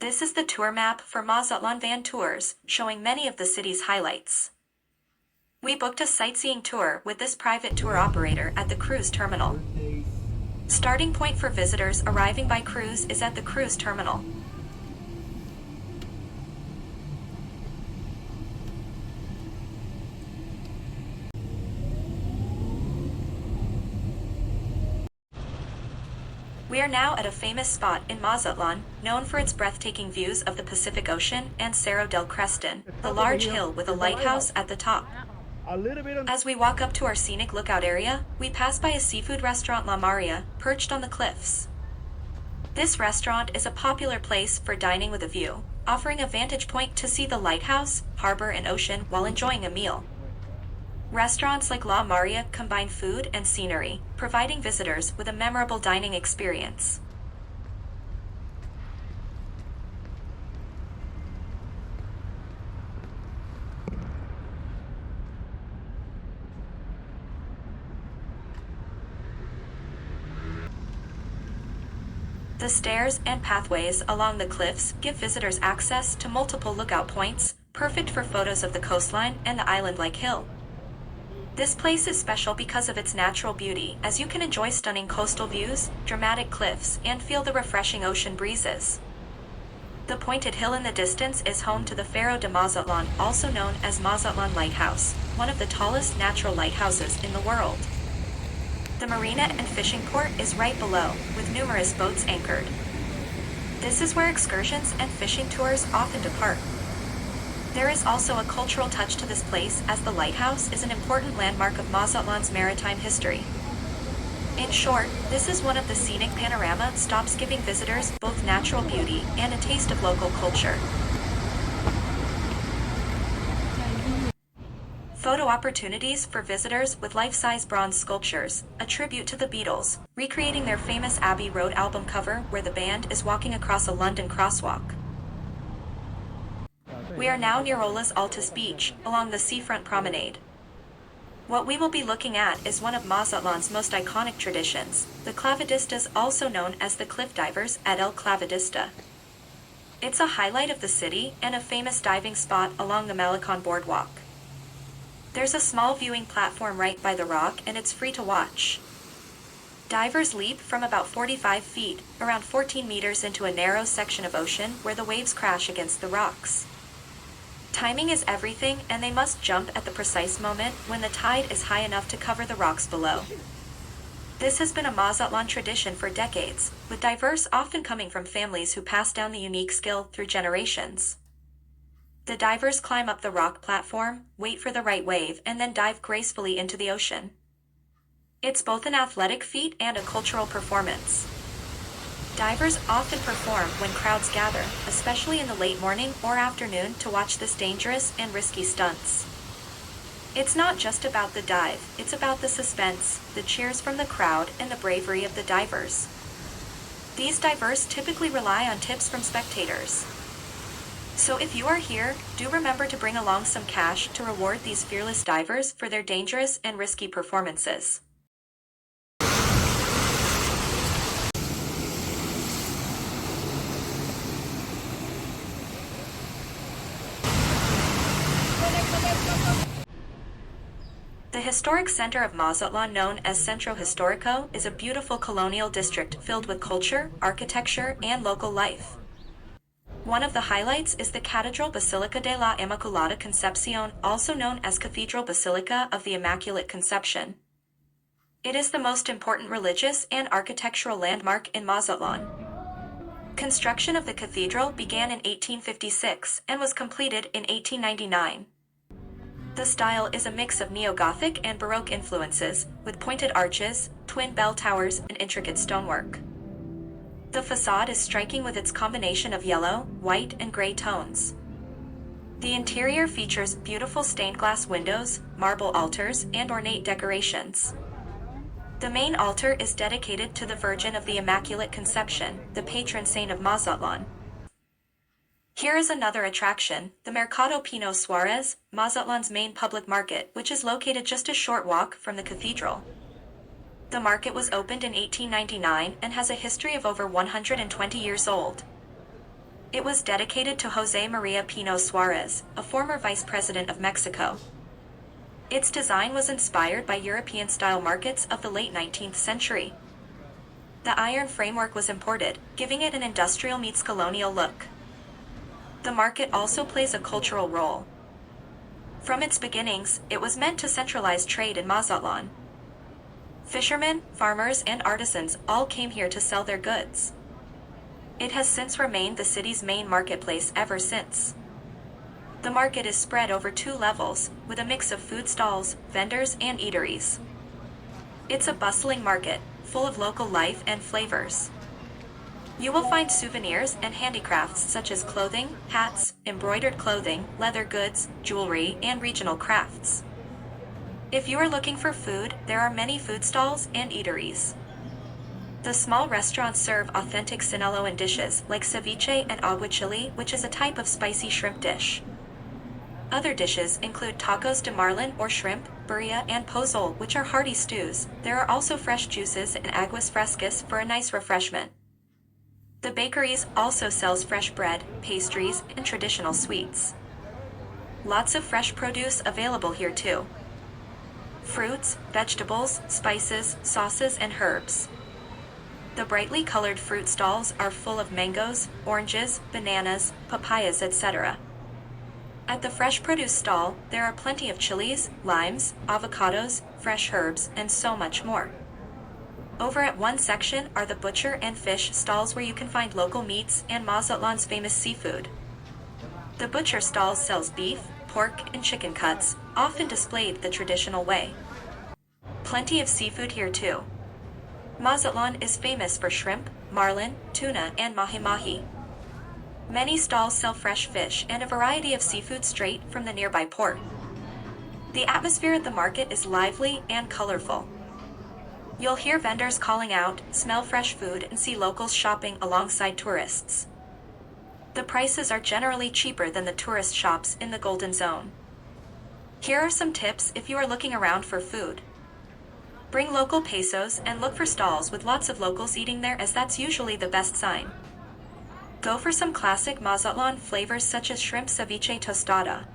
This is the tour map for Mazatlán Van Tours, showing many of the city's highlights. We booked a sightseeing tour with this private tour operator at the cruise terminal. Starting point for visitors arriving by cruise is at the cruise terminal. We are now at a famous spot in Mazatlán, known for its breathtaking views of the Pacific Ocean and Cerro del Creston, the large hill with a lighthouse at the top. As we walk up to our scenic lookout area, we pass by a seafood restaurant La Marea, perched on the cliffs. This restaurant is a popular place for dining with a view, offering a vantage point to see the lighthouse, harbor and ocean while enjoying a meal. Restaurants like La Marea combine food and scenery, providing visitors with a memorable dining experience. The stairs and pathways along the cliffs give visitors access to multiple lookout points, perfect for photos of the coastline and the island-like hill. This place is special because of its natural beauty, as you can enjoy stunning coastal views, dramatic cliffs, and feel the refreshing ocean breezes. The pointed hill in the distance is home to the Faro de Mazatlán, also known as Mazatlán Lighthouse, one of the tallest natural lighthouses in the world. The marina and fishing port is right below, with numerous boats anchored. This is where excursions and fishing tours often depart. There is also a cultural touch to this place, as the lighthouse is an important landmark of Mazatlán's maritime history. In short, this is one of the scenic panorama stops giving visitors both natural beauty and a taste of local culture. Photo opportunities for visitors with life-size bronze sculptures, a tribute to the Beatles, recreating their famous Abbey Road album cover where the band is walking across a London crosswalk. We are now near Olas Altas Beach, along the seafront promenade. What we will be looking at is one of Mazatlán's most iconic traditions, the Clavadistas, also known as the cliff divers at El Clavadista. It's a highlight of the city and a famous diving spot along the Malecón boardwalk. There's a small viewing platform right by the rock and it's free to watch. Divers leap from about 45 feet, around 14 meters, into a narrow section of ocean where the waves crash against the rocks. Timing is everything, and they must jump at the precise moment when the tide is high enough to cover the rocks below. This has been a Mazatlán tradition for decades, with divers often coming from families who pass down the unique skill through generations. The divers climb up the rock platform, wait for the right wave, and then dive gracefully into the ocean. It's both an athletic feat and a cultural performance. Divers often perform when crowds gather, especially in the late morning or afternoon, to watch this dangerous and risky stunts. It's not just about the dive, it's about the suspense, the cheers from the crowd, and the bravery of the divers. These divers typically rely on tips from spectators. So if you are here, do remember to bring along some cash to reward these fearless divers for their dangerous and risky performances. The historic center of Mazatlán, known as Centro Histórico, is a beautiful colonial district filled with culture, architecture, and local life. One of the highlights is the Catedral Basílica de la Inmaculada Concepción, also known as Cathedral Basilica of the Immaculate Conception. It is the most important religious and architectural landmark in Mazatlán. Construction of the cathedral began in 1856 and was completed in 1899. The style is a mix of neo-Gothic and Baroque influences, with pointed arches, twin bell towers, and intricate stonework. The facade is striking with its combination of yellow, white, and gray tones. The interior features beautiful stained glass windows, marble altars, and ornate decorations. The main altar is dedicated to the Virgin of the Immaculate Conception, the patron saint of Mazatlán. Here is another attraction, the Mercado Pino Suárez, Mazatlán's main public market, which is located just a short walk from the cathedral. The market was opened in 1899 and has a history of over 120 years old. It was dedicated to José María Pino Suárez, a former vice president of Mexico. Its design was inspired by European-style markets of the late 19th century. The iron framework was imported, giving it an industrial meets colonial look. The market also plays a cultural role. From its beginnings, it was meant to centralize trade in Mazatlán. Fishermen, farmers, and artisans all came here to sell their goods. It has since remained the city's main marketplace ever since. The market is spread over 2 levels, with a mix of food stalls, vendors, and eateries. It's a bustling market, full of local life and flavors. You will find souvenirs and handicrafts such as clothing, hats, embroidered clothing, leather goods, jewelry, and regional crafts. If you are looking for food, there are many food stalls and eateries. The small restaurants serve authentic Sinaloan dishes like ceviche and aguachile, which is a type of spicy shrimp dish. Other dishes include tacos de marlin or shrimp, birria, and pozole, which are hearty stews. There are also fresh juices and aguas frescas for a nice refreshment. The bakeries also sells fresh bread, pastries, and traditional sweets. Lots of fresh produce available here too. Fruits, vegetables, spices, sauces, and herbs. The brightly colored fruit stalls are full of mangoes, oranges, bananas, papayas, etc. At the fresh produce stall, there are plenty of chilies, limes, avocados, fresh herbs, and so much more. Over at one section are the butcher and fish stalls where you can find local meats and Mazatlán's famous seafood. The butcher stall sells beef, pork, and chicken cuts, often displayed the traditional way. Plenty of seafood here too. Mazatlán is famous for shrimp, marlin, tuna, and mahi-mahi. Many stalls sell fresh fish and a variety of seafood straight from the nearby port. The atmosphere at the market is lively and colorful. You'll hear vendors calling out, smell fresh food, and see locals shopping alongside tourists. The prices are generally cheaper than the tourist shops in the Golden Zone. Here are some tips if you are looking around for food. Bring local pesos and look for stalls with lots of locals eating there, as that's usually the best sign. Go for some classic Mazatlán flavors such as shrimp ceviche tostada.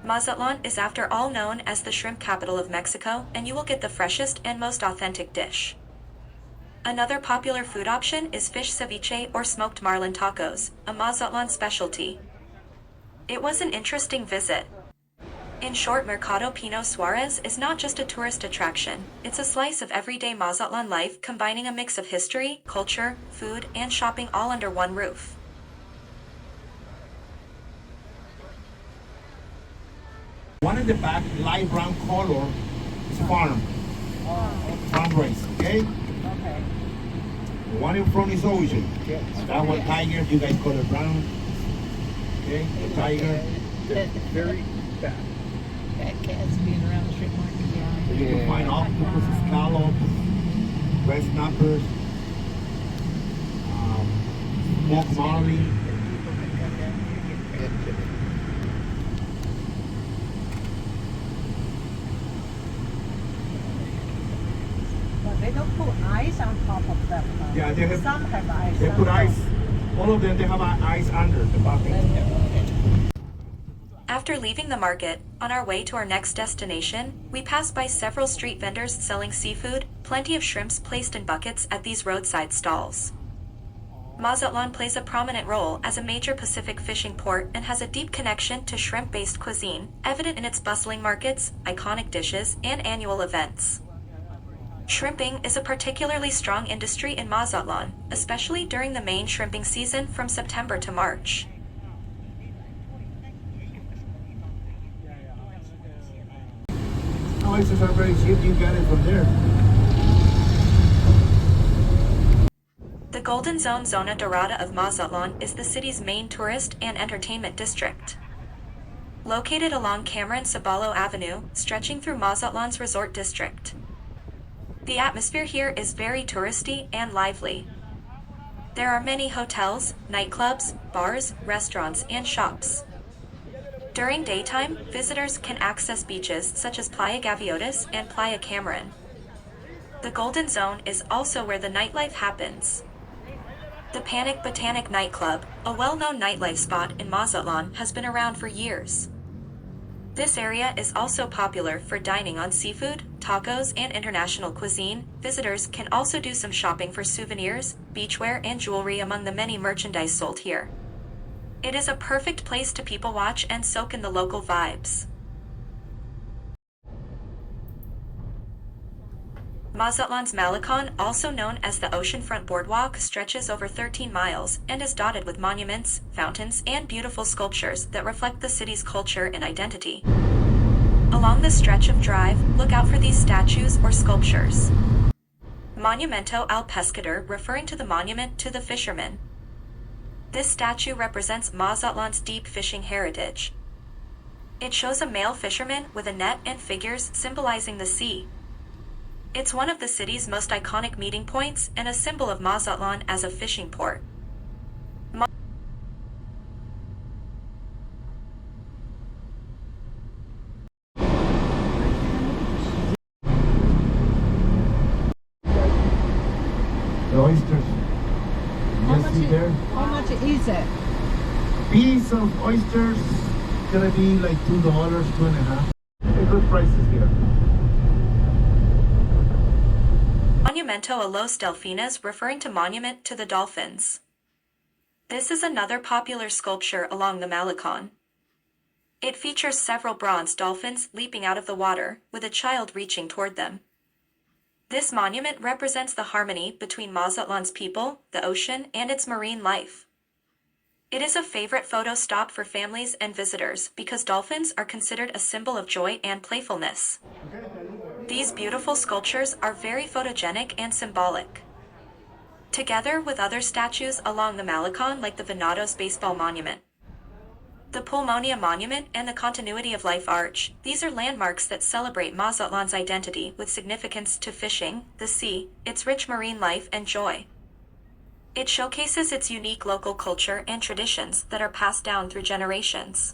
Mazatlán is after all known as the shrimp capital of Mexico, and you will get the freshest and most authentic dish. Another popular food option is fish ceviche or smoked marlin tacos, a Mazatlán specialty. It was an interesting visit. In short, Mercado Pino Suárez is not just a tourist attraction, it's a slice of everyday Mazatlán life, combining a mix of history, culture, food, and shopping all under one roof. One in the back, light brown color, is farm. Farm race, okay? Okay. The one in front is ocean. That one tiger, you guys call it brown. Okay, the tiger. Very bad. That cat's being around the strip market, So yeah. you can find octopus, scallops, red snappers, smoked marlin. But they don't put ice on top of them. Yeah, they have. Some have ice. They some put don't. ice. All of them, they have ice under the bucket. After leaving the market, on our way to our next destination, we passed by several street vendors selling seafood, plenty of shrimps placed in buckets at these roadside stalls. Mazatlán plays a prominent role as a major Pacific fishing port and has a deep connection to shrimp-based cuisine, evident in its bustling markets, iconic dishes, and annual events. Shrimping is a particularly strong industry in Mazatlán, especially during the main shrimping season from September to March. Prices are very cheap, you get it from there. The Golden Zone Zona Dorada of Mazatlán is the city's main tourist and entertainment district. Located along Cameron Sabalo Avenue, stretching through Mazatlán's resort district. The atmosphere here is very touristy and lively. There are many hotels, nightclubs, bars, restaurants, and shops. During daytime, visitors can access beaches such as Playa Gaviotas and Playa Cameron. The Golden Zone is also where the nightlife happens. The Panic Botanic nightclub, a well-known nightlife spot in Mazatlán, has been around for years. This area is also popular for dining on seafood, tacos, and international cuisine. Visitors can also do some shopping for souvenirs, beachwear, and jewelry among the many merchandise sold here. It is a perfect place to people watch and soak in the local vibes. Mazatlán's Malecón, also known as the Oceanfront Boardwalk, stretches over 13 miles and is dotted with monuments, fountains, and beautiful sculptures that reflect the city's culture and identity. Along the stretch of drive, look out for these statues or sculptures. Monumento al Pescador, referring to the monument to the fisherman. This statue represents Mazatlán's deep fishing heritage. It shows a male fisherman with a net and figures symbolizing the sea. It's one of the city's most iconic meeting points and a symbol of Mazatlán as a fishing port. The oysters. You see there? How much is it? Piece of oysters gonna be like $2, $2.50. Good prices here. Monumento a los Delfines, referring to monument to the dolphins. This is another popular sculpture along the Malecón. It features several bronze dolphins leaping out of the water, with a child reaching toward them. This monument represents the harmony between Mazatlán's people, the ocean, and its marine life. It is a favorite photo stop for families and visitors because dolphins are considered a symbol of joy and playfulness. These beautiful sculptures are very photogenic and symbolic. Together with other statues along the Malecón like the Venados baseball monument, the Pulmonia monument, and the Continuity of Life arch, these are landmarks that celebrate Mazatlán's identity with significance to fishing, the sea, its rich marine life, and joy. It showcases its unique local culture and traditions that are passed down through generations.